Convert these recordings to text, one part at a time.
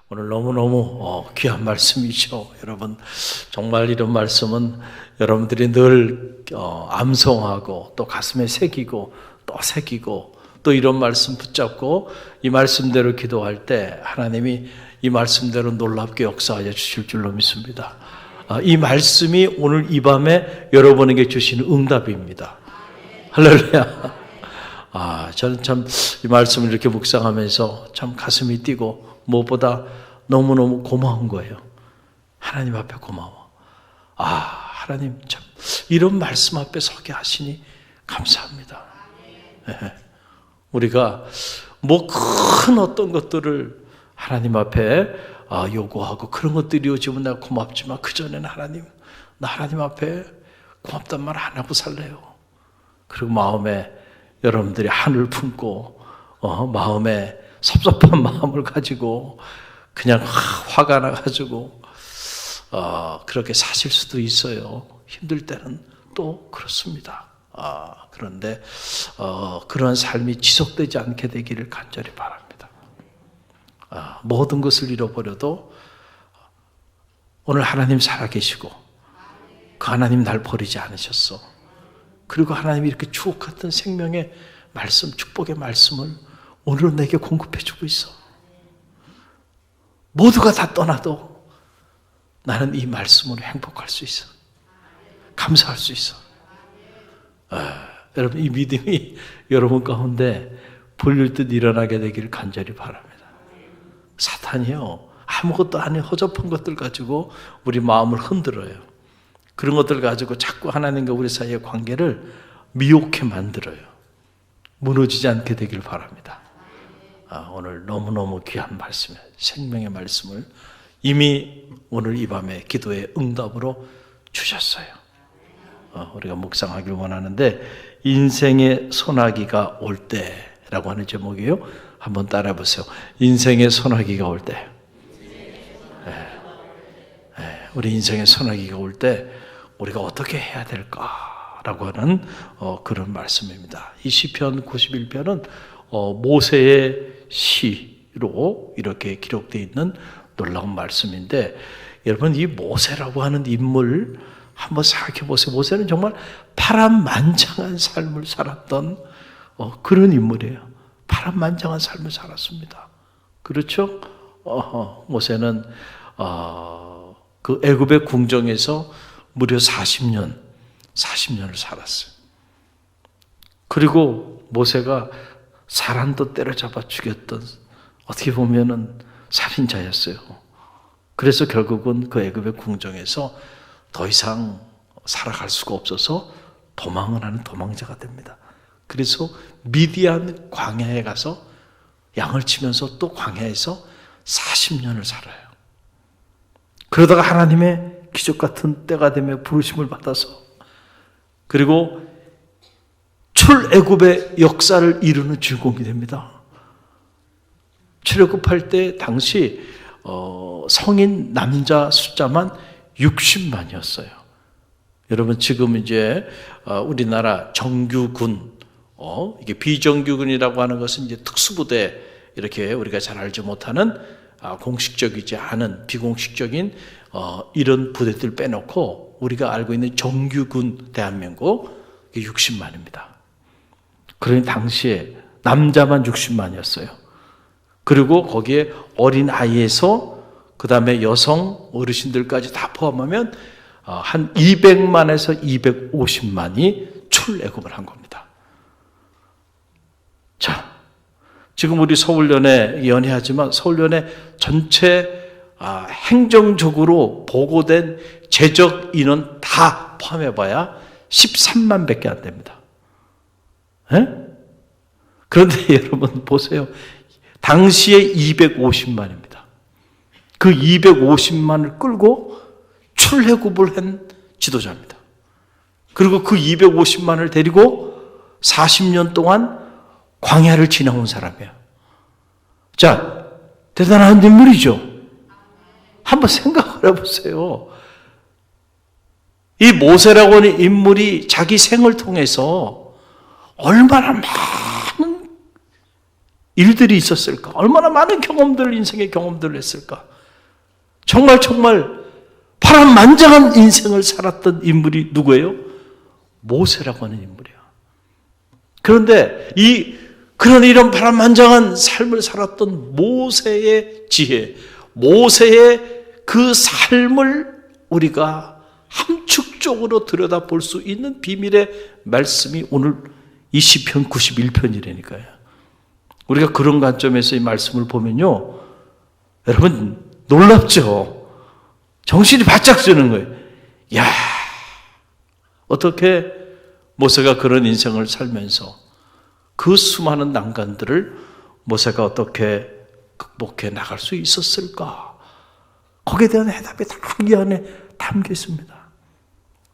오늘 너무너무 귀한 말씀이죠. 여러분, 정말 이런 말씀은 여러분들이 늘 암송하고 또 가슴에 새기고 또 새기고 또 이런 말씀 붙잡고 이 말씀대로 기도할 때 하나님이 이 말씀대로 놀랍게 역사하여 주실 줄로 믿습니다. 이 말씀이 오늘 이 밤에 여러분에게 주시는 응답입니다. 할렐루야. 저는 참 이 말씀을 이렇게 묵상하면서 참 가슴이 뛰고 무엇보다 너무너무 고마운 거예요. 하나님 앞에 고마워. 하나님 참 이런 말씀 앞에 서게 하시니 감사합니다. 우리가 뭐 큰 어떤 것들을 하나님 앞에 요구하고 그런 것들이 오지면 내가 고맙지만 그전에는 나 하나님 앞에 고맙단 말 안 하고 살래요. 그리고 마음에 여러분들이 한을 품고 마음에 섭섭한 마음을 가지고 그냥 화가 나가지고 그렇게 사실 수도 있어요. 힘들 때는 또 그렇습니다. 그런데 그런 삶이 지속되지 않게 되기를 간절히 바랍니다. 모든 것을 잃어버려도 오늘 하나님 살아계시고 그 하나님 날 버리지 않으셨어. 그리고 하나님이 이렇게 추억 같은 생명의 말씀, 축복의 말씀을 오늘은 내게 공급해 주고 있어. 모두가 다 떠나도 나는 이 말씀으로 행복할 수 있어. 감사할 수 있어. 여러분, 이 믿음이 여러분 가운데 불릴듯 일어나게 되기를 간절히 바랍니다. 사탄이요, 아무것도 아닌 허접한 것들 가지고 우리 마음을 흔들어요. 그런 것들 가지고 자꾸 하나님과 우리 사이의 관계를 미혹해 만들어요. 무너지지 않게 되길 바랍니다. 오늘 너무너무 귀한 말씀이에요. 생명의 말씀을 이미 오늘 이 밤에 기도의 응답으로 주셨어요. 우리가 묵상하길 원하는데 인생의 소나기가 올 때라고 하는 제목이에요. 한번 따라해 보세요. 인생의 소나기가 올 때. 우리 인생의 소나기가 올 때 우리가 어떻게 해야 될까라고 하는 그런 말씀입니다. 이 시편 91편은 모세의 시로 이렇게 기록되어 있는 놀라운 말씀인데, 여러분 이 모세라고 하는 인물 한번 생각해 보세요. 모세는 정말 파란만장한 삶을 살았던 그런 인물이에요. 파란만장한 삶을 살았습니다. 그렇죠? 모세는 그 애굽의 궁정에서 무려 40년을 살았어요. 그리고 모세가 사람도 때려잡아 죽였던, 어떻게 보면은 살인자였어요. 그래서 결국은 그 애굽의 궁정에서 더 이상 살아갈 수가 없어서 도망을 하는 도망자가 됩니다. 그래서 미디안 광야에 가서 양을 치면서 또 광야에서 40년을 살아요. 그러다가 하나님의 기적 같은 때가 되며 부르심을 받아서, 그리고 출애굽의 역사를 이루는 주인공이 됩니다. 출애굽할 때 당시 성인 남자 숫자만 60만이었어요. 여러분 지금 이제 우리나라 정규군, 이게 비정규군이라고 하는 것은 이제 특수부대, 이렇게 우리가 잘 알지 못하는 공식적이지 않은 비공식적인 이런 부대들 빼놓고 우리가 알고 있는 정규군 대한민국 60만입니다. 그러니 당시에 남자만 60만이었어요. 그리고 거기에 어린 아이에서 그 다음에 여성 어르신들까지 다 포함하면 한 200만에서 250만이 출애굽을 한 겁니다. 자, 지금 우리 서울연에 연회하지만 서울연에 전체 행정적으로 보고된 재적 인원 다 포함해봐야 13만 밖에 안 됩니다. 그런데 여러분 보세요. 당시에 250만입니다. 그 250만을 끌고 출애굽을 한 지도자입니다. 그리고 그 250만을 데리고 40년 동안 광야를 지나온 사람이에요. 자, 대단한 인물이죠. 한번 생각을 해보세요. 이 모세라고 하는 인물이 자기 생을 통해서 얼마나 많은 일들이 있었을까? 얼마나 많은 경험들, 인생의 경험들을 했을까? 정말 파란만장한 인생을 살았던 인물이 누구예요? 모세라고 하는 인물이야. 그런데 이런 파란만장한 삶을 살았던 모세의 지혜, 모세의 그 삶을 우리가 함축적으로 들여다볼 수 있는 비밀의 말씀이 오늘 이 시편 91편이라니까요. 우리가 그런 관점에서 이 말씀을 보면요, 여러분 놀랍죠? 정신이 바짝 드는 거예요. 야, 어떻게 모세가 그런 인생을 살면서 그 수많은 난관들을 모세가 어떻게 극복해 나갈 수 있었을까? 거기에 대한 해답이 다 이 안에 담겨 있습니다.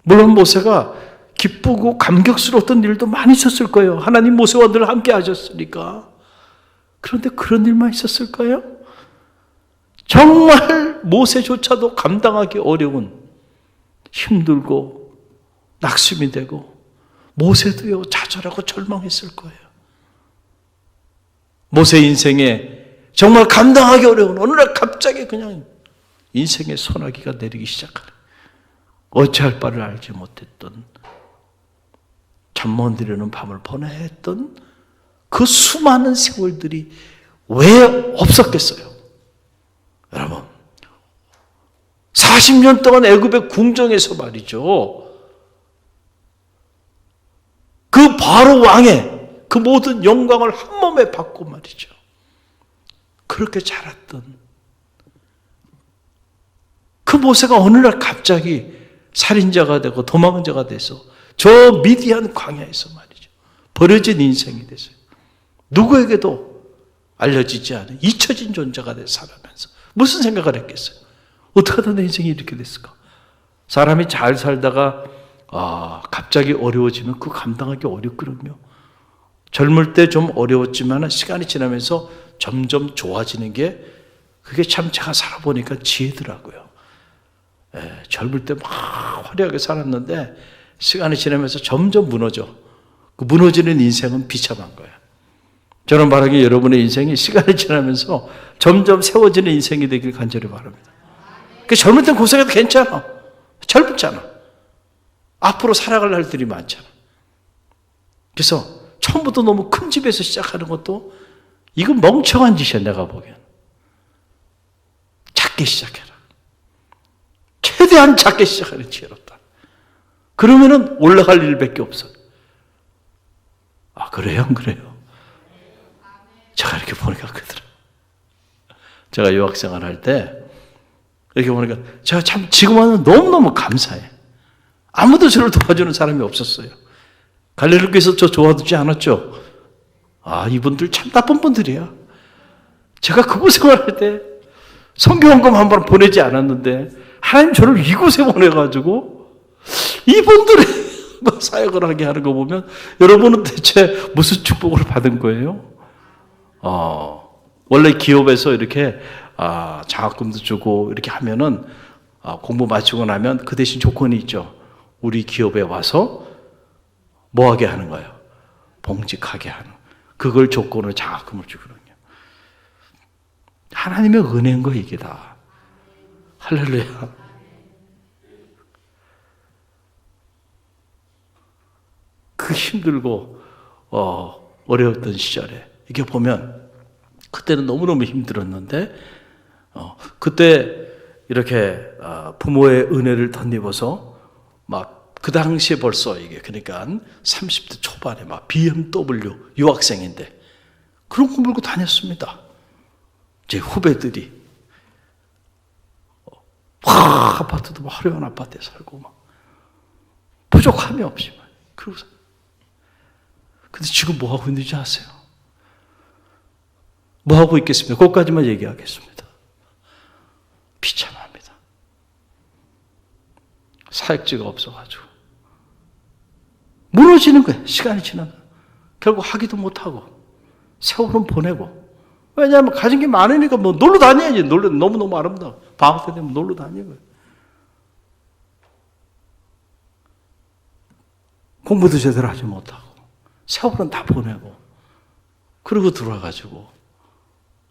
물론 모세가 기쁘고 감격스러웠던 일도 많이 있었을 거예요. 하나님 모세와 늘 함께 하셨으니까. 그런데 그런 일만 있었을까요? 정말 모세조차도 감당하기 어려운, 힘들고 낙심이 되고 모세도요 좌절하고 절망했을 거예요. 모세 인생에 정말 감당하기 어려운 어느 날 갑자기 그냥 인생의 소나기가 내리기 시작하는, 어찌할 바를 알지 못했던, 잠 못 이루는 밤을 보내야 했던 그 수많은 세월들이 왜 없었겠어요? 여러분, 40년 동안 애굽의 궁정에서 말이죠, 그 바로 왕의 그 모든 영광을 한 몸에 받고 말이죠, 그렇게 자랐던 그 모세가 어느 날 갑자기 살인자가 되고 도망자가 돼서 저 미디안 광야에서 말이죠, 버려진 인생이 됐어요. 누구에게도 알려지지 않은 잊혀진 존재가 돼서 살아가면서 무슨 생각을 했겠어요? 어떻게 하다 내 인생이 이렇게 됐을까? 사람이 잘 살다가 갑자기 어려워지면 그거 감당하기 어렵거든요. 젊을 때 좀 어려웠지만 시간이 지나면서 점점 좋아지는 게, 그게 참 제가 살아보니까 지혜더라고요. 젊을 때 막 화려하게 살았는데 시간이 지나면서 점점 무너져. 그 무너지는 인생은 비참한 거예요. 저는 바라기 여러분의 인생이 시간이 지나면서 점점 세워지는 인생이 되길 간절히 바랍니다. 그 젊을 땐 고생해도 괜찮아. 젊잖아. 앞으로 살아갈 날들이 많잖아. 그래서 처음부터 너무 큰 집에서 시작하는 것도 이건 멍청한 짓이야, 내가 보기엔. 작게 시작해라. 최대한 작게 시작하는 지혜롭다. 그러면은 올라갈 일밖에 없어. 그래요? 안 그래요? 제가 이렇게 보니까 그러더라. 제가 유학생활 할 때 이렇게 보니까 제가 참 지금은 너무너무 감사해. 아무도 저를 도와주는 사람이 없었어요. 갈릴리교에서 저 도와주지 않았죠? 이분들 참 나쁜 분들이야. 제가 그곳 생활할 때 선교원금 한 번 보내지 않았는데 하나님 저를 이곳에 보내가지고 이분들의 사역을 하게 하는 거 보면 여러분은 대체 무슨 축복을 받은 거예요? 원래 기업에서 이렇게 장학금도 주고 이렇게 하면은 공부 마치고 나면 그 대신 조건이 있죠. 우리 기업에 와서 뭐 하게 하는 거예요? 봉직하게 하는. 그걸 조건으로 장학금을 주거든요. 하나님의 은혜인 거 이게 다. 할렐루야. 그 힘들고 어려웠던 시절에 이렇게 보면 그때는 너무너무 힘들었는데 그때 이렇게 부모의 은혜를 덧입어서 막 그 당시에 벌써 이게 그러니까 30대 초반에 막 BMW 유학생인데 그런 거 물고 다녔습니다. 제 후배들이 아파트도 막 화려한 아파트에 살고 막 부족함이 없이 막 그러고서. 근데 지금 뭐 하고 있는지 아세요? 뭐 하고 있겠습니까? 그것까지만 얘기하겠습니다. 비참합니다. 사역지가 없어가지고 무너지는 거예요. 시간이 지나면 결국 하기도 못하고 세월은 보내고. 왜냐하면 가진 게 많으니까 뭐 놀러 다녀야지. 너무너무 아름다워. 방학 때 되면 놀러 다니고요. 공부도 제대로 하지 못하고 세월은 다 보내고 그리고 들어와가지고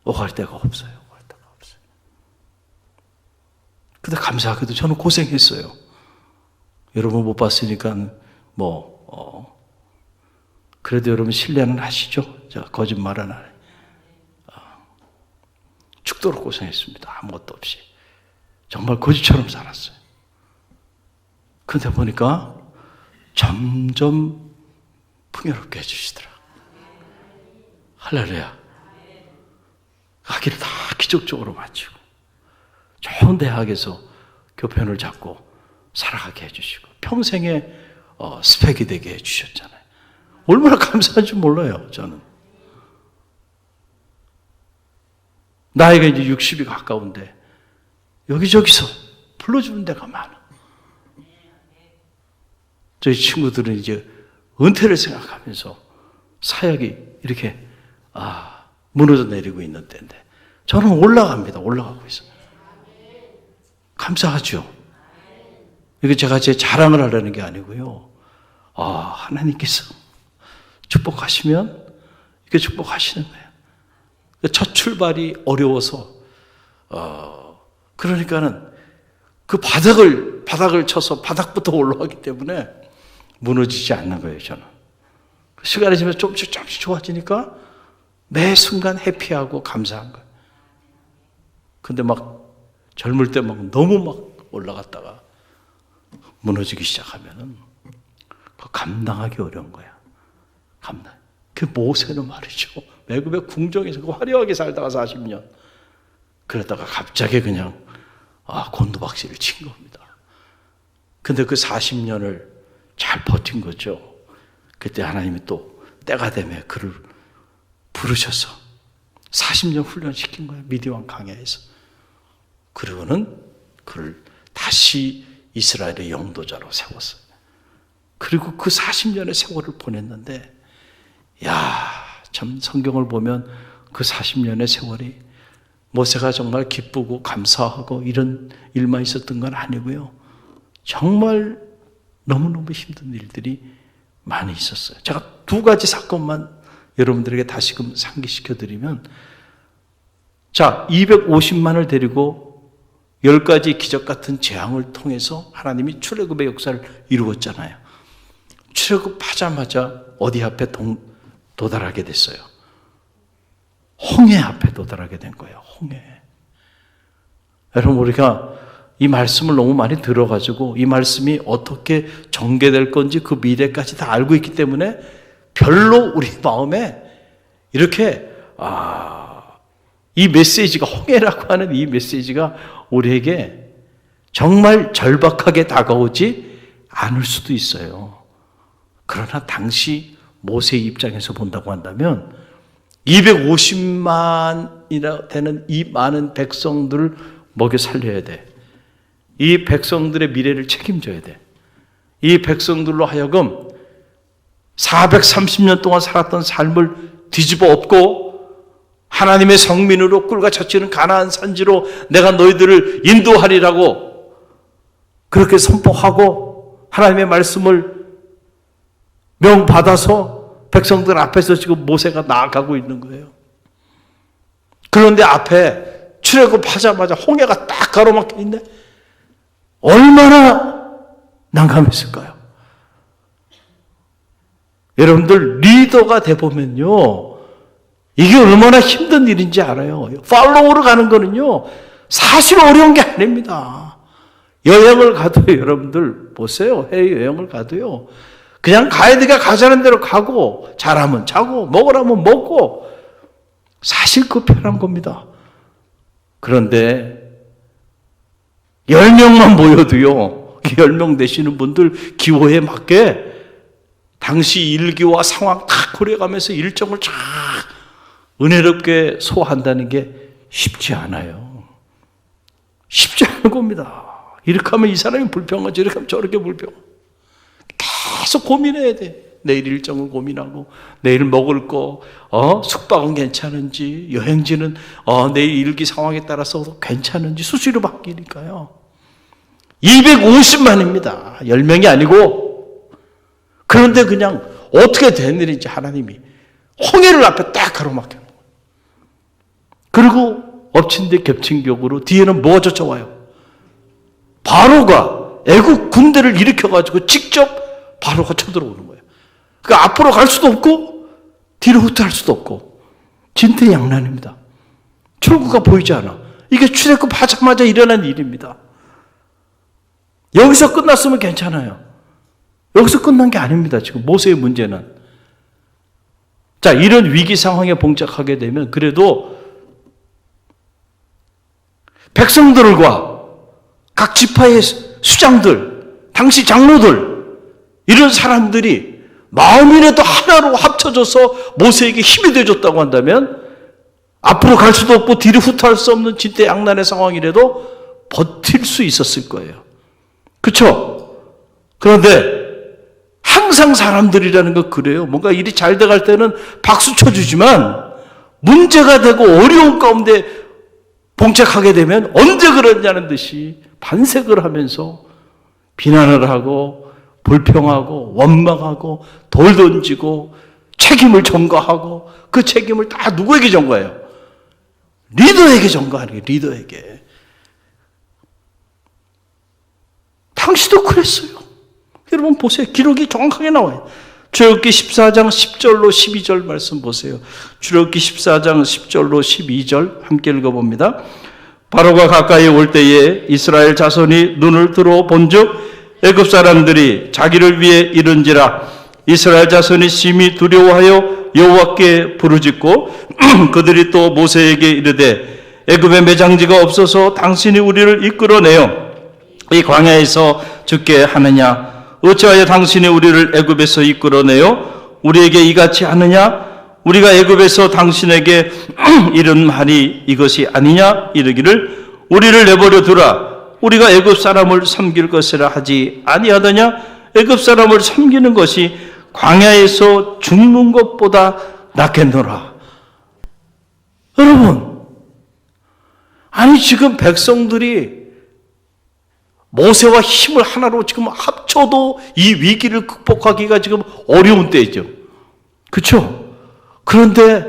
오갈 데가 없어요. 오갈 데가 없어요. 근데 감사하게도 저는 고생했어요. 여러분 못 봤으니까 그래도 여러분 신뢰는 하시죠? 자, 거짓말은 안 해요. 죽도록 고생했습니다. 아무것도 없이. 정말 거지처럼 살았어요. 근데 보니까 점점 풍요롭게 해주시더라. 할렐루야. 학위를 다 기적적으로 마치고 좋은 대학에서 교편을 잡고 살아가게 해주시고 평생에 스펙이 되게 해주셨잖아요. 얼마나 감사한 줄 몰라요, 저는. 나이가 이제 60이 가까운데 여기저기서 불러주는 데가 많아. 저희 친구들은 이제 은퇴를 생각하면서 사역이 이렇게 무너져 내리고 있는 때인데 저는 올라갑니다. 올라가고 있어요. 감사하죠. 이게 제가 제 자랑을 하려는 게 아니고요. 하나님께서 축복하시면 이렇게 축복하시는 거예요. 첫 출발이 어려워서 그러니까는 그 바닥을 쳐서 바닥부터 올라가기 때문에 무너지지 않는 거예요, 저는. 시간이 지나면 조금씩 좋아지니까 매 순간 해피하고 감사한 거예요. 근데 막 젊을 때 막 너무 막 올라갔다가 무너지기 시작하면은 감당하기 어려운 거야. 그 모세는 말이죠. 애굽의 궁정에서 화려하게 살다가 40년. 그러다가 갑자기 그냥 곤두박질을 친 겁니다. 근데 그 40년을 잘 버틴 거죠. 그때 하나님이 또 때가 되면 그를 부르셔서 40년 훈련시킨 거예요. 미디안 광야에서. 그리고는 그를 다시 이스라엘의 영도자로 세웠어요. 그리고 그 40년의 세월을 보냈는데 참 성경을 보면 그 40년의 세월이 모세가 정말 기쁘고 감사하고 이런 일만 있었던 건 아니고요. 정말 너무너무 힘든 일들이 많이 있었어요. 제가 두 가지 사건만 여러분들에게 다시금 상기시켜드리면, 자, 250만을 데리고 10가지 기적 같은 재앙을 통해서 하나님이 출애굽의 역사를 이루었잖아요. 출애굽하자마자 어디 앞에 도달하게 됐어요? 홍해 앞에 도달하게 된 거예요. 홍해. 여러분, 우리가 이 말씀을 너무 많이 들어가지고 이 말씀이 어떻게 전개될 건지 그 미래까지 다 알고 있기 때문에 별로 우리 마음에 이렇게 이 메시지가, 홍해라고 하는 이 메시지가 우리에게 정말 절박하게 다가오지 않을 수도 있어요. 그러나 당시 모세의 입장에서 본다고 한다면 250만이나 되는 이 많은 백성들을 먹여 살려야 돼. 이 백성들의 미래를 책임져야 돼. 이 백성들로 하여금 430년 동안 살았던 삶을 뒤집어 엎고 하나님의 성민으로 꿀과 젖히는 가나안 산지로 내가 너희들을 인도하리라고 그렇게 선포하고 하나님의 말씀을 명받아서 백성들 앞에서 지금 모세가 나아가고 있는 거예요. 그런데 앞에 출애굽하자마자 홍해가 딱 가로막혀 있네. 얼마나 난감했을까요? 여러분들 리더가 돼보면요, 이게 얼마나 힘든 일인지 알아요. 팔로우로 가는 거는요, 사실 어려운 게 아닙니다. 여행을 가도요, 여러분들 보세요. 해외여행을 가도요, 그냥 가야 되니까 가자는 대로 가고, 자라면 자고, 먹으라면 먹고, 사실 그 편한 겁니다. 그런데 10명만 모여도요, 10명 되시는 분들 기호에 맞게 당시 일기와 상황 다 고려가면서 일정을 쫙 은혜롭게 소화한다는 게 쉽지 않아요. 쉽지 않은 겁니다. 이렇게 하면 이 사람이 불평하지, 이렇게 하면 저렇게 불평하고. 계속 고민해야 돼. 내일 일정을 고민하고, 내일 먹을 거, 숙박은 괜찮은지, 여행지는 내일 일기 상황에 따라서 괜찮은지 수시로 바뀌니까요. 250만입니다. 10명이 아니고. 그런데 그냥 어떻게 된 일인지 하나님이 홍해를 앞에 딱 가로막혀 놓은 거예요. 그리고 엎친 데 겹친 격으로 뒤에는 뭐가 쫓아와요? 바로가 애국 군대를 일으켜가지고 직접 바로가 쳐들어오는 거예요. 그러니까 앞으로 갈 수도 없고 뒤로 후퇴할 수도 없고 진퇴양난입니다. 출구가 보이지 않아. 이게 출애굽하자마자 일어난 일입니다. 여기서 끝났으면 괜찮아요. 여기서 끝난 게 아닙니다. 지금 모세의 문제는. 자, 이런 위기 상황에 봉착하게 되면 그래도 백성들과 각 지파의 수장들, 당시 장로들, 이런 사람들이 마음이라도 하나로 합쳐져서 모세에게 힘이 되어줬다고 한다면 앞으로 갈 수도 없고 뒤로 후퇴할 수 없는 진퇴양난의 상황이라도 버틸 수 있었을 거예요. 그렇죠? 그런데 항상 사람들이라는 건 그래요. 뭔가 일이 잘 돼갈 때는 박수 쳐주지만 문제가 되고 어려운 가운데 봉착하게 되면 언제 그러냐는 듯이 반색을 하면서 비난을 하고 불평하고 원망하고 돌 던지고 책임을 전가하고 그 책임을 다 누구에게 전가해요? 리더에게 전가하는 게 리더에게. 당시도 그랬어요. 여러분 보세요. 기록이 정확하게 나와요. 출애굽기 14장 10절로 12절 말씀 보세요. 출애굽기 14장 10절로 12절 함께 읽어봅니다. 바로가 가까이 올 때에 이스라엘 자손이 눈을 들어 본즉 애굽 사람들이 자기를 위해 이른지라. 이스라엘 자손이 심히 두려워하여 여호와께 부르짖고 그들이 또 모세에게 이르되 애굽에 매장지가 없어서 당신이 우리를 이끌어내어 이 광야에서 죽게 하느냐? 어찌하여 당신이 우리를 애굽에서 이끌어내어 우리에게 이같이 하느냐? 우리가 애굽에서 당신에게 이런 말이 이것이 아니냐? 이르기를 우리를 내버려 두라. 우리가 애굽 사람을 섬길 것이라 하지 아니하더냐? 애굽 사람을 섬기는 것이 광야에서 죽는 것보다 낫겠노라. 여러분, 아니 지금 백성들이 모세와 힘을 하나로 지금 합쳐도 이 위기를 극복하기가 지금 어려운 때이죠. 그렇죠? 그런데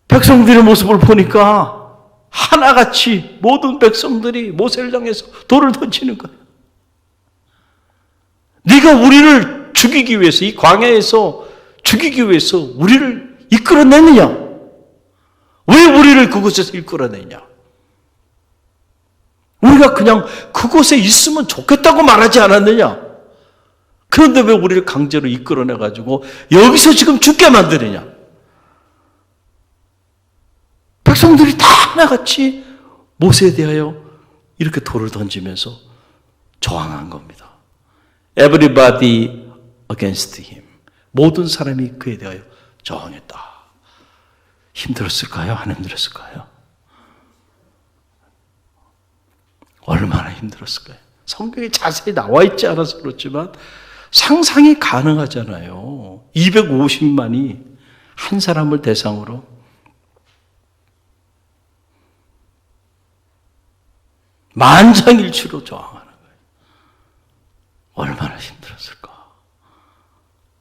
백성들의 모습을 보니까 하나같이 모든 백성들이 모세를 향해서 돌을 던지는 거예요. 네가 우리를 죽이기 위해서, 이 광야에서 죽이기 위해서 우리를 이끌어내느냐? 왜 우리를 그곳에서 이끌어내냐? 우리가 그냥 그곳에 있으면 좋겠다고 말하지 않았느냐? 그런데 왜 우리를 강제로 이끌어내가지고 여기서 지금 죽게 만드느냐? 백성들이 다 하나같이 모세에 대하여 이렇게 돌을 던지면서 저항한 겁니다. Everybody against him. 모든 사람이 그에 대하여 저항했다. 힘들었을까요? 안 힘들었을까요? 얼마나 힘들었을까요? 성경에 자세히 나와 있지 않아서 그렇지만 상상이 가능하잖아요. 250만이 한 사람을 대상으로 만장일치로 저항하는 거예요. 얼마나 힘들었을까?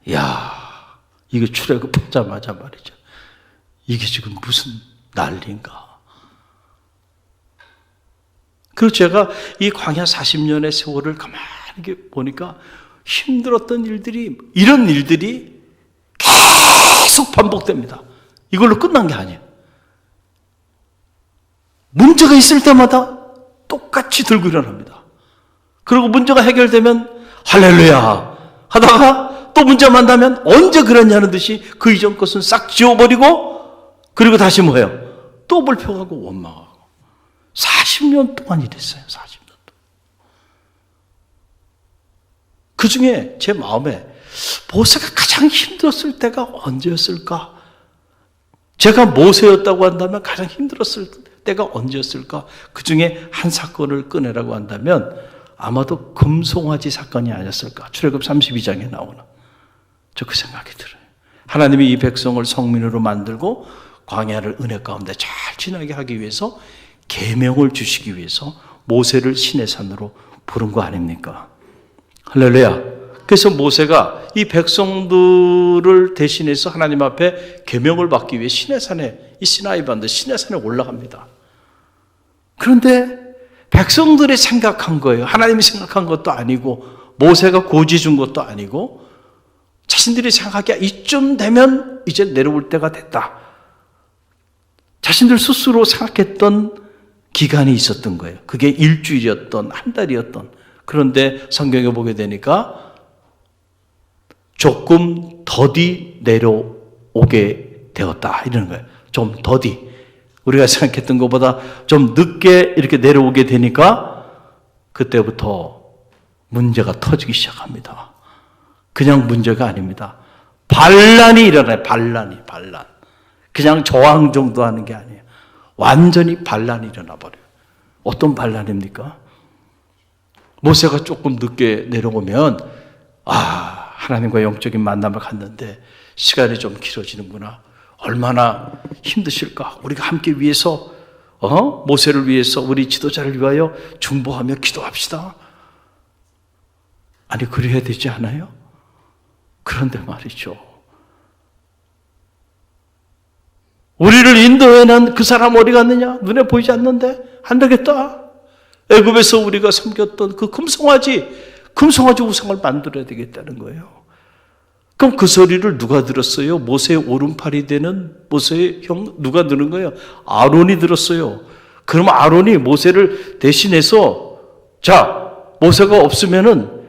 이야, 이거 출애굽하자마자 말이죠. 이게 지금 무슨 난리인가? 그리고 제가 이 광야 40년의 세월을 가만히 보니까 힘들었던 일들이, 이런 일들이 계속 반복됩니다. 이걸로 끝난 게 아니에요. 문제가 있을 때마다 똑같이 들고 일어납니다. 그리고 문제가 해결되면 할렐루야 하다가 또 문제 만나면 언제 그랬냐는 듯이 그 이전 것은 싹 지워버리고 그리고 다시 뭐예요? 또 불평하고 원망하고. 40년 동안 이랬어요. 40년 동안. 그 중에 제 마음에 모세가 가장 힘들었을 때가 언제였을까? 제가 모세였다고 한다면 가장 힘들었을 때가 언제였을까? 그 중에 한 사건을 꺼내라고 한다면 아마도 금송아지 사건이 아니었을까? 출애굽 32장에 나오는. 저 그 생각이 들어요. 하나님이 이 백성을 성민으로 만들고 광야를 은혜 가운데 잘 지나게 하기 위해서 계명을 주시기 위해서 모세를 시내산으로 부른 거 아닙니까? 할렐루야. 그래서 모세가 이 백성들을 대신해서 하나님 앞에 계명을 받기 위해 시내산에, 이 시나이 반도 시내산에 올라갑니다. 그런데 백성들이 생각한 거예요. 하나님이 생각한 것도 아니고 모세가 고지 준 것도 아니고 자신들이 생각하기에 이쯤 되면 이제 내려올 때가 됐다. 자신들 스스로 생각했던 기간이 있었던 거예요. 그게 일주일이었던, 한 달이었던. 그런데 성경에 보게 되니까 조금 더디 내려오게 되었다. 이러는 거예요. 좀 더디. 우리가 생각했던 것보다 좀 늦게 이렇게 내려오게 되니까 그때부터 문제가 터지기 시작합니다. 그냥 문제가 아닙니다. 반란이 일어나요. 반란. 그냥 저항 정도 하는 게 아니에요. 완전히 반란이 일어나 버려요. 어떤 반란입니까? 모세가 조금 늦게 내려오면 하나님과 영적인 만남을 갖는데 시간이 좀 길어지는구나. 얼마나 힘드실까. 우리가 함께 위해서 모세를 위해서 우리 지도자를 위하여 중보하며 기도합시다. 아니 그래야 되지 않아요? 그런데 말이죠. 우리를 인도해낸 그 사람 어디 갔느냐? 눈에 보이지 않는데? 안 되겠다. 애굽에서 우리가 섬겼던 그 금송아지 우상을 만들어야 되겠다는 거예요. 그럼 그 소리를 누가 들었어요? 모세의 오른팔이 되는 모세의 형 누가 들은 거예요? 아론이 들었어요. 그럼 아론이 모세를 대신해서 모세가 없으면은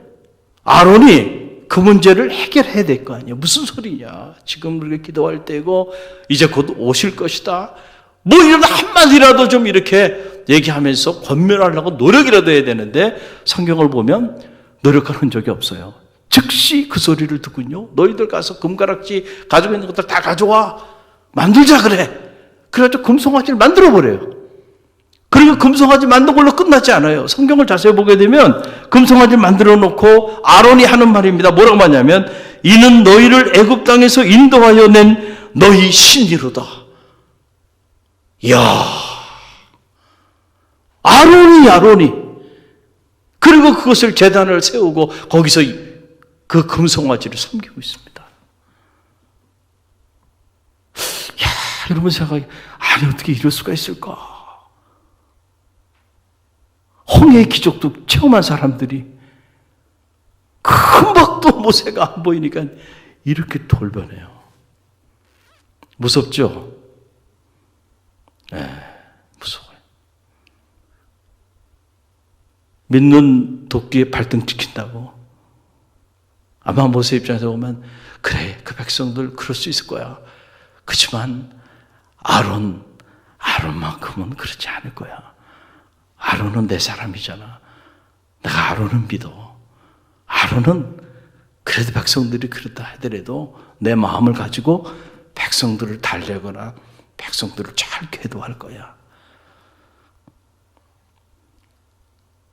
아론이 그 문제를 해결해야 될 거 아니에요. 무슨 소리냐. 지금 우리가 기도할 때고 이제 곧 오실 것이다. 뭐 이런 한마디라도 좀 이렇게 얘기하면서 권면하려고 노력이라도 해야 되는데 성경을 보면 노력하는 적이 없어요. 즉시 그 소리를 듣군요. 너희들 가서 금가락지 가지고 있는 것들 다 가져와. 만들자 그래. 그래가지고 금송아지를 만들어버려요. 그리고 금송아지 만든 걸로 끝나지 않아요. 성경을 자세히 보게 되면 금송아지를 만들어 놓고 아론이 하는 말입니다. 뭐라고 하냐면 이는 너희를 애굽 땅에서 인도하여 낸 너희 신이로다. 이야, 아론이 그리고 그것을 제단을 세우고 거기서 그 금송아지를 섬기고 있습니다. 야, 여러분 생각하기 아니 어떻게 이럴 수가 있을까? 홍해의 기적도 체험한 사람들이 금방도 모세가 안 보이니까 이렇게 돌변해요. 무섭죠? 무서워요. 믿는 도끼에 발등 찍힌다고. 아마 모세 입장에서 보면 그래 그 백성들 그럴 수 있을 거야. 그렇지만 아론만큼은 그렇지 않을 거야. 아론은 내 사람이잖아. 내가 아론을 믿어. 아론은 그래도 백성들이 그렇다 하더라도 내 마음을 가지고 백성들을 달래거나 백성들을 잘 계도할 거야.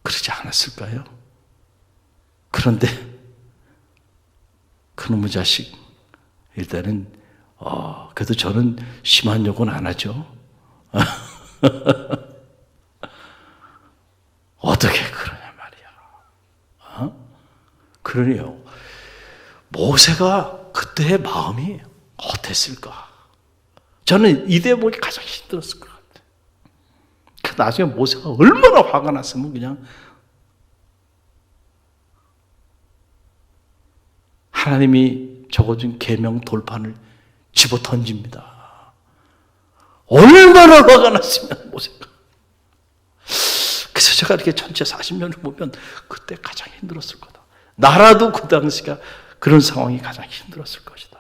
그러지 않았을까요? 그런데 그놈의 자식 일단은 그래도 저는 심한 욕은 안 하죠. 어떻게 그러냐 말이야. 그러네요. 모세가 그때의 마음이 어땠을까? 저는 이 대목이 가장 힘들었을 것 같아요. 나중에 모세가 얼마나 화가 났으면 그냥 하나님이 적어준 계명 돌판을 집어 던집니다. 얼마나 화가 났으면 모세가. 그래서 제가 이렇게 전체 40년을 보면 그때 가장 힘들었을 거다. 나라도 그 당시가 그런 상황이 가장 힘들었을 것이다.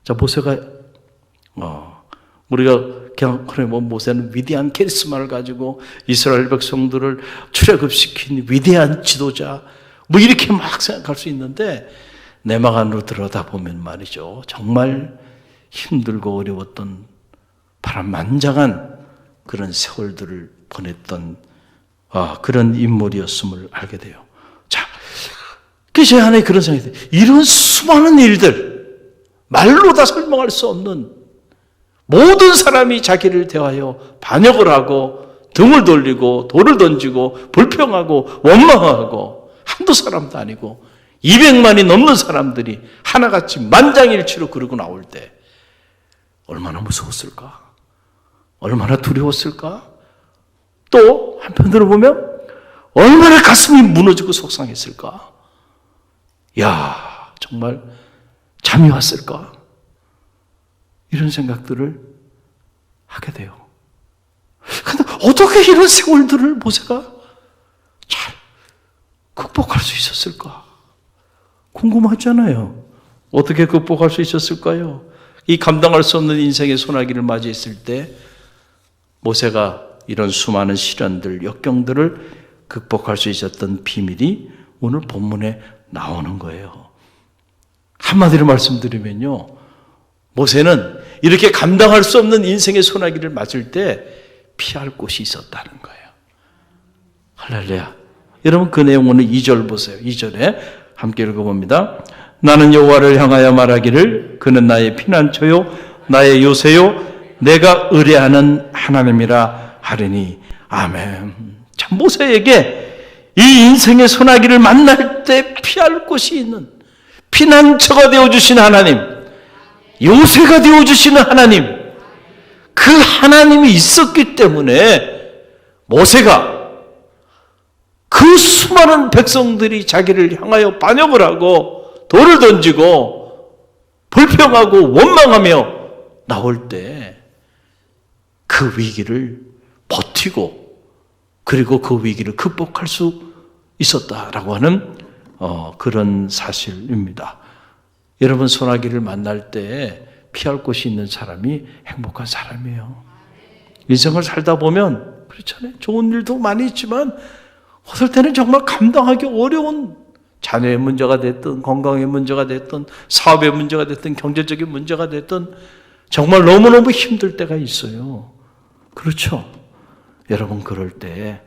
자, 모세가 우리가 그냥 그래 모세는 위대한 카리스마를 가지고 이스라엘 백성들을 출애굽시킨 위대한 지도자 뭐 이렇게 막 생각할 수 있는데 내막 안으로 들여다보면 말이죠. 정말 힘들고 어려웠던 바람만장한 그런 세월들을 보냈던 그런 인물이었음을 알게 돼요. 자, 제 안에 그런 생각이 들어요. 이런 수많은 일들 말로 다 설명할 수 없는 모든 사람이 자기를 대하여 반역을 하고 등을 돌리고 돌을 던지고 불평하고 원망하고 한두 사람도 아니고 200만이 넘는 사람들이 하나같이 만장일치로 그러고 나올 때 얼마나 무서웠을까? 얼마나 두려웠을까? 또 한편으로 보면 얼마나 가슴이 무너지고 속상했을까? 야, 정말 잠이 왔을까? 이런 생각들을 하게 돼요. 근데 어떻게 이런 세월들을 모세가 잘 극복할 수 있었을까? 궁금하잖아요. 어떻게 극복할 수 있었을까요? 이 감당할 수 없는 인생의 소나기를 맞이했을 때 모세가 이런 수많은 시련들, 역경들을 극복할 수 있었던 비밀이 오늘 본문에 나오는 거예요. 한마디로 말씀드리면요, 모세는 이렇게 감당할 수 없는 인생의 소나기를 맞을 때 피할 곳이 있었다는 거예요. 할렐루야. 여러분 그 내용 오늘 2절 보세요. 2절에 함께 읽어봅니다. 나는 여호와를 향하여 말하기를 그는 나의 피난처요 나의 요새요 내가 의뢰하는 하나님이라 하리니. 아멘. 참 모세에게 이 인생의 소나기를 만날 때 피할 곳이 있는 피난처가 되어주신 하나님, 요새가 되어주시는 하나님, 그 하나님이 있었기 때문에 모세가 그 수많은 백성들이 자기를 향하여 반역을 하고 돌을 던지고 불평하고 원망하며 나올 때 그 위기를 버티고 그리고 그 위기를 극복할 수 있었다라고 하는 그런 사실입니다. 여러분 소나기를 만날 때 피할 곳이 있는 사람이 행복한 사람이에요. 인생을 살다 보면 그렇잖아요. 좋은 일도 많이 있지만 어떨 때는 정말 감당하기 어려운 자녀의 문제가 됐든 건강의 문제가 됐든 사업의 문제가 됐든 경제적인 문제가 됐든 정말 너무너무 힘들 때가 있어요. 그렇죠? 여러분 그럴 때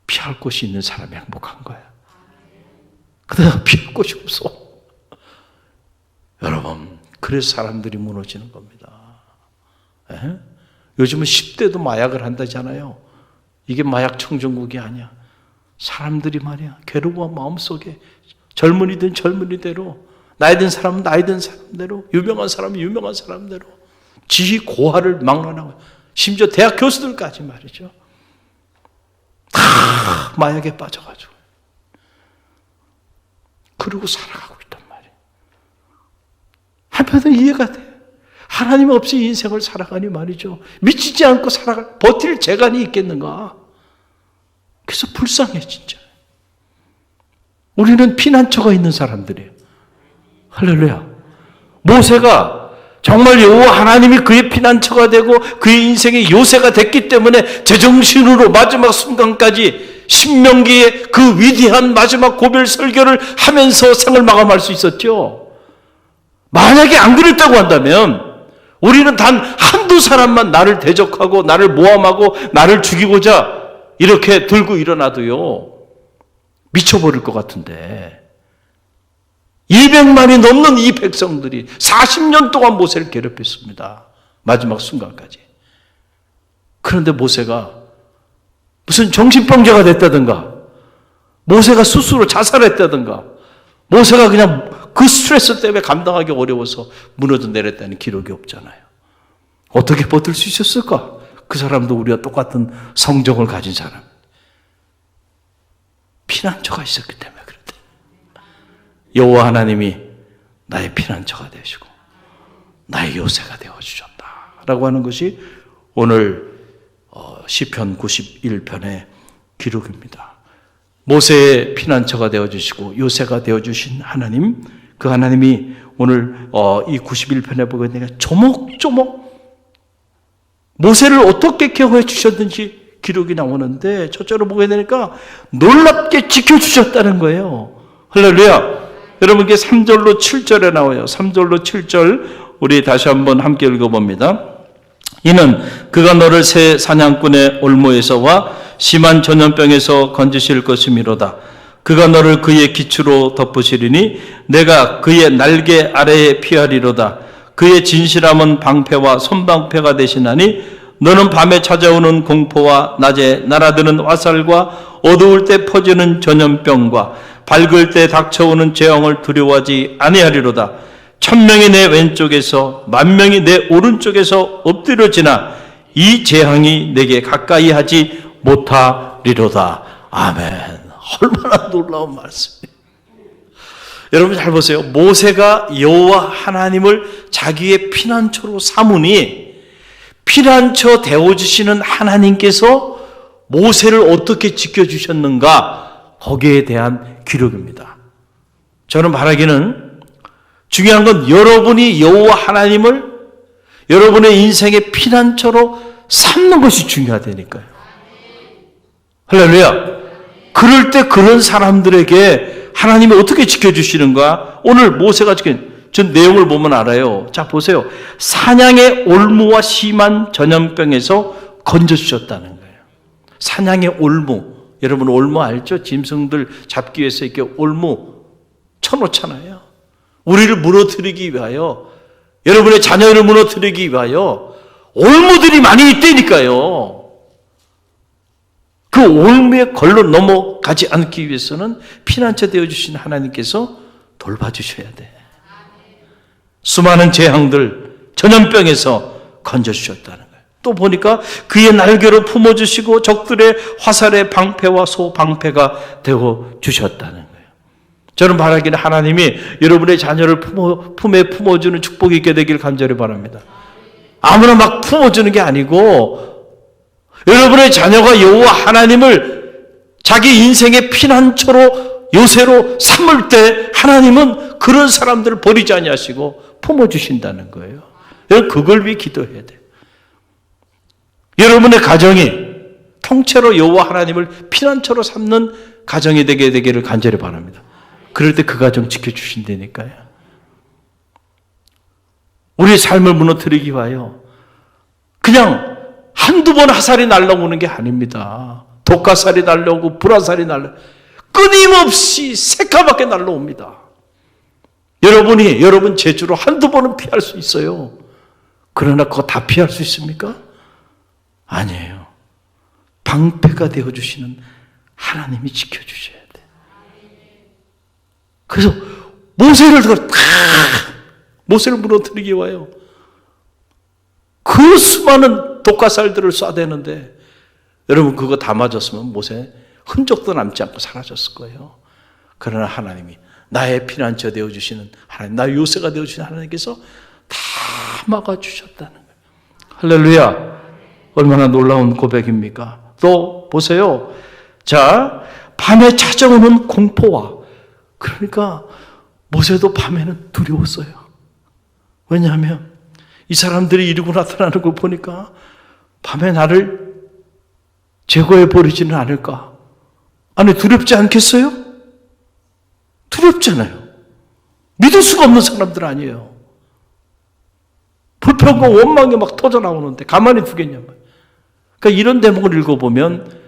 피할 곳이 있는 사람이 행복한 거예요. 근데 피할 곳이 없어. 여러분 그래서 사람들이 무너지는 겁니다. 에? 요즘은 10대도 마약을 한다잖아요. 이게 마약 청정국이 아니야. 사람들이 말이야 괴로워 마음속에 젊은이든 젊은이대로 나이 든 사람은 나이 든 사람대로 유명한 사람은 유명한 사람대로 지희 고하를 막론하고 심지어 대학 교수들까지 말이죠. 다 마약에 빠져가지고 그러고 살아가고 있단 말이에요. 한편으로는 이해가 돼. 하나님 없이 인생을 살아가니 말이죠. 미치지 않고 버틸 재간이 있겠는가? 그래서 불쌍해 진짜. 우리는 피난처가 있는 사람들이에요. 할렐루야. 모세가 정말 여호와 하나님이 그의 피난처가 되고 그의 인생의 요새가 됐기 때문에 제정신으로 마지막 순간까지 신명기의 그 위대한 마지막 고별 설교를 하면서 생을 마감할 수 있었죠. 만약에 안 그랬다고 한다면 우리는 단 한두 사람만 나를 대적하고 나를 모함하고 나를 죽이고자 이렇게 들고 일어나도요 미쳐버릴 것 같은데 200만이 넘는 이 백성들이 40년 동안 모세를 괴롭혔습니다. 마지막 순간까지. 그런데 모세가 무슨 정신병자가 됐다든가 모세가 스스로 자살했다든가 모세가 그냥 그 스트레스 때문에 감당하기 어려워서 무너져 내렸다는 기록이 없잖아요. 어떻게 버틸 수 있었을까? 그 사람도 우리와 똑같은 성정을 가진 사람. 피난처가 있었기 때문에 그랬대. 여호와 하나님이 나의 피난처가 되시고 나의 요새가 되어주셨다라고 하는 것이 오늘 시편 91편의 기록입니다. 모세의 피난처가 되어주시고 요새가 되어주신 하나님, 그 하나님이 오늘 이 91편에 보게 되니까 조목조목 모세를 어떻게 케어해 주셨는지 기록이 나오는데 첫째로 보게 되니까 놀랍게 지켜주셨다는 거예요. 할렐루야. 여러분께 3절로 7절에 나와요. 3절로 7절 우리 다시 한번 함께 읽어봅니다. 이는 그가 너를 새 사냥꾼의 올무에서와 심한 전염병에서 건지실 것이미로다. 그가 너를 그의 기초로 덮으시리니 내가 그의 날개 아래에 피하리로다. 그의 진실함은 방패와 손방패가 되시나니 너는 밤에 찾아오는 공포와 낮에 날아드는 화살과 어두울 때 퍼지는 전염병과 밝을 때 닥쳐오는 재앙을 두려워하지 아니하리로다. 1000명이 내 왼쪽에서 10,000명이 내 오른쪽에서 엎드려지나 이 재앙이 내게 가까이 하지 못하리로다. 아멘. 얼마나 놀라운 말씀이에요. 여러분 잘 보세요. 모세가 여호와 하나님을 자기의 피난처로 삼으니 피난처 되어주시는 하나님께서 모세를 어떻게 지켜주셨는가, 거기에 대한 기록입니다. 저는 말하기는 중요한 건 여러분이 여호와 하나님을 여러분의 인생의 피난처로 삼는 것이 중요하다니까요. 할렐루야. 그럴 때 그런 사람들에게 하나님이 어떻게 지켜주시는가? 오늘 모세가 전 내용을 보면 알아요. 자, 보세요. 사냥의 올무와 심한 전염병에서 건져주셨다는 거예요. 사냥의 올무. 여러분 올무 알죠? 짐승들 잡기 위해서 이렇게 올무 쳐놓잖아요. 우리를 무너뜨리기 위하여, 여러분의 자녀를 무너뜨리기 위하여 올무들이 많이 있다니까요. 그 올무에 걸러 넘어가지 않기 위해서는 피난처 되어주신 하나님께서 돌봐주셔야 돼. 수많은 재앙들, 전염병에서 건져주셨다는 거예요. 또 보니까 그의 날개로 품어주시고 적들의 화살의 방패와 소방패가 되어주셨다는 거예요. 저는 바라기는 하나님이 여러분의 자녀를 품에 품어주는 축복이 있게 되길 간절히 바랍니다. 아무나 막 품어주는 게 아니고 여러분의 자녀가 여호와 하나님을 자기 인생의 피난처로 요새로 삼을 때 하나님은 그런 사람들을 버리지 아니하시고 품어주신다는 거예요. 여러분 그걸 위해 기도해야 돼요. 여러분의 가정이 통째로 여호와 하나님을 피난처로 삼는 가정이 되기를 간절히 바랍니다. 그럴 때 그 가정 지켜주신다니까요. 우리의 삶을 무너뜨리기 위하여 그냥 한두 번 화살이 날라오는 게 아닙니다. 독화살이 날라오고 불화살이 끊임없이 새까맣게 날라옵니다. 여러분 재주로 한두 번은 피할 수 있어요. 그러나 그거 다 피할 수 있습니까? 아니에요. 방패가 되어주시는 하나님이 지켜주셔야 돼. 그래서 모세를 무너뜨리기 위하여 그 수많은 독화살들을 쏴대는데 여러분 그거 다 맞았으면 모세 흔적도 남지 않고 사라졌을 거예요. 그러나 하나님이 나의 피난처 되어주시는 하나님, 나의 요새가 되어주시는 하나님께서 다 막아주셨다는 거예요. 할렐루야. 얼마나 놀라운 고백입니까? 또 보세요. 자, 밤에 찾아오는 공포와, 그러니까 모세도 밤에는 두려웠어요. 왜냐하면 이 사람들이 이러고 나타나는 걸 보니까 밤에 나를 제거해 버리지는 않을까? 아니 두렵지 않겠어요? 두렵잖아요. 믿을 수가 없는 사람들 아니에요. 불평과 원망이 막 터져 나오는데 가만히 두겠냐면. 그러니까 이런 대목을 읽어보면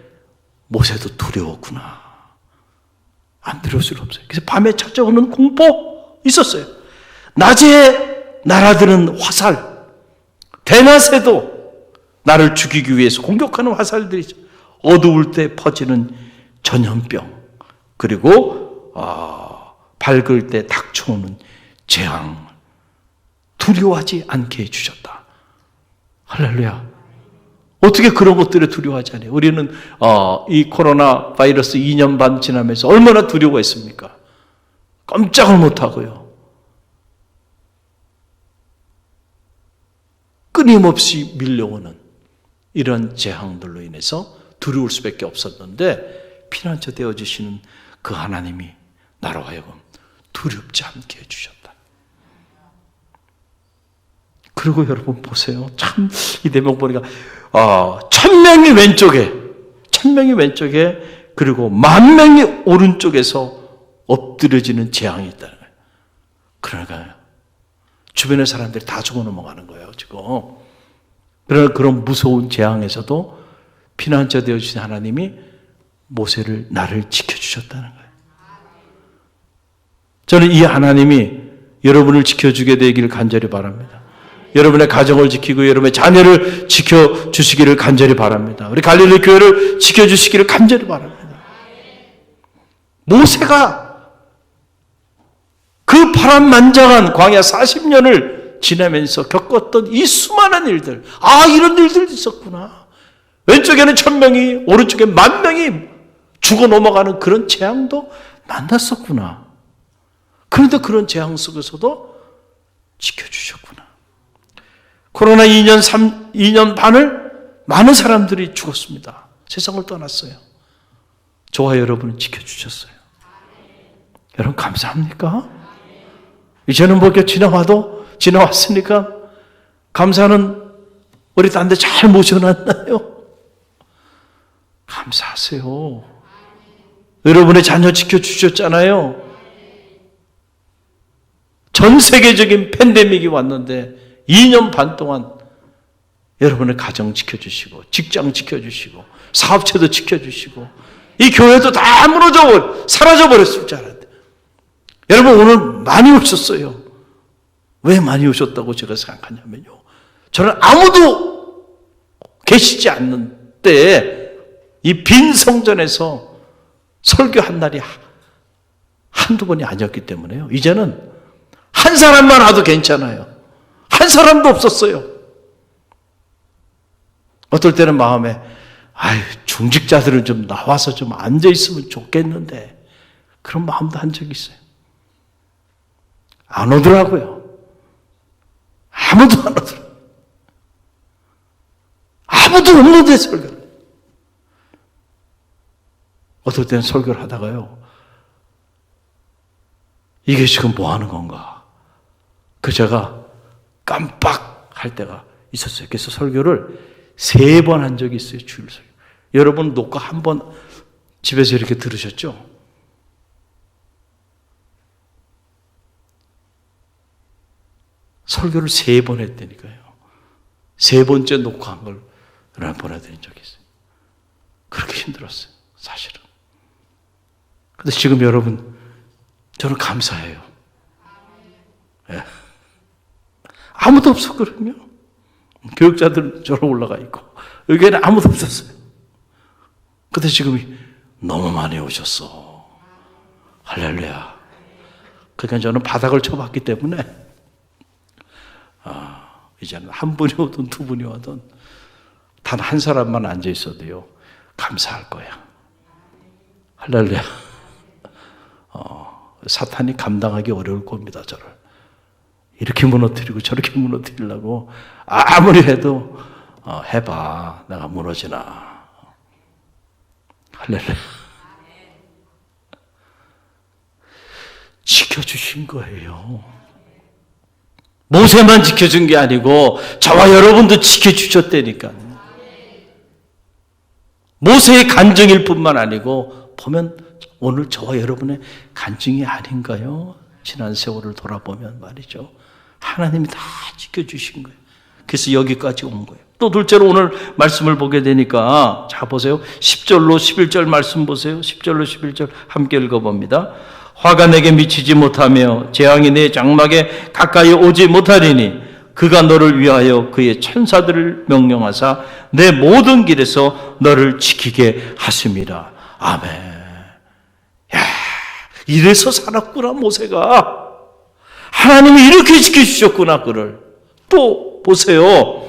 모세도 두려웠구나. 안 두려울 수는 없어요. 그래서 밤에 찾아오는 공포 있었어요. 낮에 날아드는 화살, 대낮에도 나를 죽이기 위해서 공격하는 화살들이죠. 어두울 때 퍼지는 전염병, 그리고 밝을 때 닥쳐오는 재앙, 두려워하지 않게 해주셨다. 할렐루야. 어떻게 그런 것들을 두려워하지 않아요? 우리는 이 코로나 바이러스 2년 반 지나면서 얼마나 두려워했습니까? 깜짝을 못하고요. 끊임없이 밀려오는 이런 재앙들로 인해서 두려울 수밖에 없었는데 피난처 되어주시는 그 하나님이 나로 하여금 두렵지 않게 해주셨다. 그리고 여러분 보세요. 참 이 대목 보니까 1000명이 왼쪽에 그리고 10,000명이 오른쪽에서 엎드려지는 재앙이 있다는 거예요. 그러니까 주변의 사람들이 다 죽어 넘어가는 거예요 지금. 그러나 그런 무서운 재앙에서도 피난처 되어주신 하나님이 모세를, 나를 지켜주셨다는 거예요. 저는 이 하나님이 여러분을 지켜주게 되기를 간절히 바랍니다. 여러분의 가정을 지키고 여러분의 자녀를 지켜주시기를 간절히 바랍니다. 우리 갈릴리 교회를 지켜주시기를 간절히 바랍니다. 모세가 그 파란만장한 광야 40년을 지나면서 겪었던 이 수많은 일들, 이런 일들도 있었구나. 왼쪽에는 1000명이, 오른쪽에 10,000명이 죽어 넘어가는 그런 재앙도 만났었구나. 그런데 그런 재앙 속에서도 지켜주셨구나. 코로나 2년 반을 많은 사람들이 죽었습니다. 세상을 떠났어요. 저와 여러분은 지켜주셨어요. 여러분 감사합니까? 이제는 뭐 이렇게 지나왔으니까 감사는 우리 딴 데 잘 모셔놨나요? 감사하세요. 여러분의 자녀 지켜주셨잖아요. 전 세계적인 팬데믹이 왔는데 2년 반 동안 여러분의 가정 지켜주시고 직장 지켜주시고 사업체도 지켜주시고 이 교회도 다 사라져버렸을 줄 알았는데 여러분 오늘 많이 오셨어요. 왜 많이 오셨다고 제가 생각하냐면요. 저는 아무도 계시지 않는 때에 이 빈 성전에서 설교한 날이 한두 번이 아니었기 때문에요. 이제는 한 사람만 와도 괜찮아요. 한 사람도 없었어요. 어떨 때는 마음에 중직자들은 좀 나와서 좀 앉아있으면 좋겠는데 그런 마음도 한 적이 있어요. 안 오더라고요. 아무도 안 오더라고요. 아무도 없는데 설교를. 어떨 때는 설교를 하다가요. 이게 지금 뭐 하는 건가? 제가 깜빡할 때가 있었어요. 그래서 설교를 3번 한 적이 있어요. 주일 설교. 여러분 녹화 한 번 집에서 이렇게 들으셨죠? 설교를 3번 했다니까요. 3번째 녹화한 걸 보내드린 적이 있어요. 그렇게 힘들었어요. 사실은. 근데 지금 여러분 저는 감사해요. 예. 아무도 없었거든요. 교육자들은 저로 올라가 있고 여기에는 아무도 없었어요. 근데 지금 너무 많이 오셨어. 할렐루야. 그러니까 저는 바닥을 쳐봤기 때문에 이제는 한 분이 오든 두 분이 오든 단 한 사람만 앉아 있어도요 감사할 거야. 할렐루야. 사탄이 감당하기 어려울 겁니다. 저를 이렇게 무너뜨리고 저렇게 무너뜨리려고 아무리 해도 해봐 내가 무너지나. 할렐루야. 지켜주신 거예요. 모세만 지켜준 게 아니고 저와 여러분도 지켜주셨다니까. 모세의 간증일 뿐만 아니고 보면 오늘 저와 여러분의 간증이 아닌가요? 지난 세월을 돌아보면 말이죠. 하나님이 다 지켜주신 거예요. 그래서 여기까지 온 거예요. 또 둘째로 오늘 말씀을 보게 되니까 자 보세요. 10절로 11절 말씀 보세요. 10절로 11절 함께 읽어봅니다. 화가 내게 미치지 못하며 재앙이 내 장막에 가까이 오지 못하리니 그가 너를 위하여 그의 천사들을 명령하사 내 모든 길에서 너를 지키게 하심이라. 아멘. 야, 이래서 살았구나 모세가. 하나님이 이렇게 지켜주셨구나 그를. 또 보세요.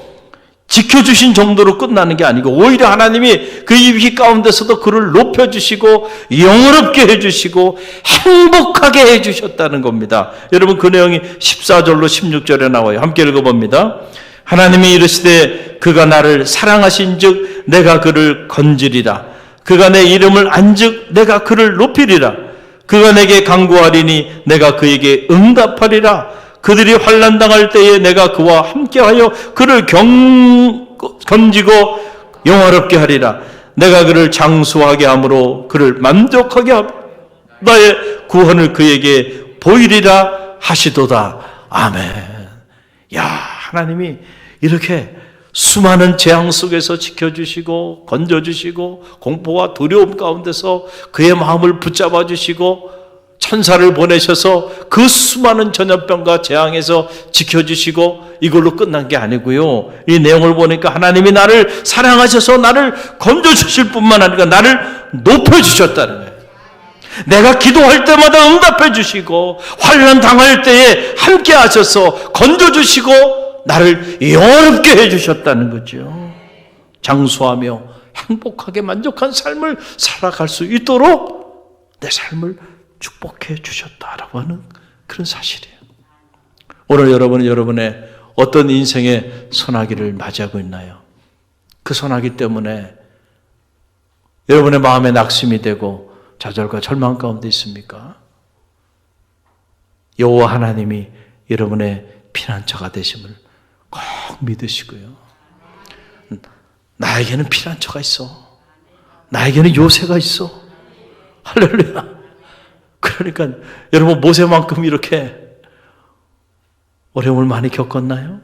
지켜주신 정도로 끝나는 게 아니고 오히려 하나님이 그 위기 가운데서도 그를 높여주시고 영화롭게 해주시고 행복하게 해주셨다는 겁니다. 여러분 그 내용이 14절로 16절에 나와요. 함께 읽어봅니다. 하나님이 이르시되 그가 나를 사랑하신 즉 내가 그를 건지리라. 그가 내 이름을 안즉 내가 그를 높이리라. 그가 내게 간구하리니 내가 그에게 응답하리라. 그들이 환난 당할 때에 내가 그와 함께하여 그를 건지고 영화롭게 하리라. 내가 그를 장수하게 함으로 그를 만족하게 함 나의 구원을 그에게 보이리라 하시도다. 아멘. 야, 하나님이 이렇게 수많은 재앙 속에서 지켜주시고 건져주시고 공포와 두려움 가운데서 그의 마음을 붙잡아 주시고 천사를 보내셔서 그 수많은 전염병과 재앙에서 지켜주시고 이걸로 끝난 게 아니고요. 이 내용을 보니까 하나님이 나를 사랑하셔서 나를 건져주실 뿐만 아니라 나를 높여주셨다는 거예요. 내가 기도할 때마다 응답해 주시고 환난 당할 때에 함께 하셔서 건져주시고 나를 영원롭게 해주셨다는 거죠. 장수하며 행복하게 만족한 삶을 살아갈 수 있도록 내 삶을 축복해 주셨다라고 하는 그런 사실이에요. 오늘 여러분은 여러분의 어떤 인생의 소나기를 맞이하고 있나요? 그 소나기 때문에 여러분의 마음에 낙심이 되고 좌절과 절망 가운데 있습니까? 여호와 하나님이 여러분의 피난처가 되심을 꼭 믿으시고요. 나에게는 피난처가 있어. 나에게는 요새가 있어. 할렐루야. 그러니까 여러분 모세만큼 이렇게 어려움을 많이 겪었나요?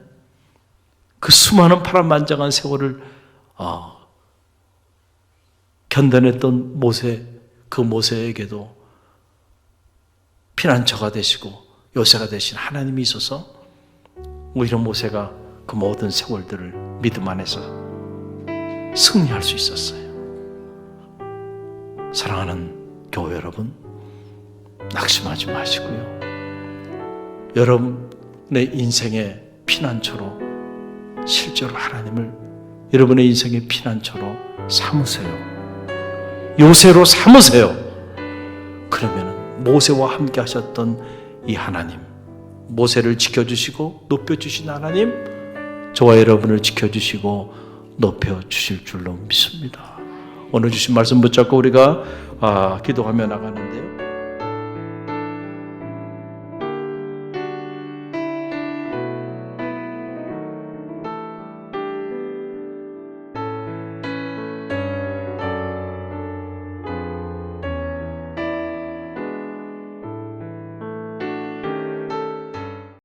그 수많은 파란만장한 세월을 견뎌냈던 모세, 그 모세에게도 피난처가 되시고 요새가 되신 하나님이 있어서 오히려 모세가 그 모든 세월들을 믿음 안에서 승리할 수 있었어요. 사랑하는 교회 여러분, 낙심하지 마시고요. 여러분의 인생의 피난처로 실제로 하나님을 여러분의 인생의 피난처로 삼으세요. 요새로 삼으세요. 그러면 모세와 함께 하셨던 이 하나님, 모세를 지켜주시고 높여주신 하나님, 저와 여러분을 지켜주시고 높여주실 줄로 믿습니다. 오늘 주신 말씀 붙잡고 우리가 기도하며 나가는데요.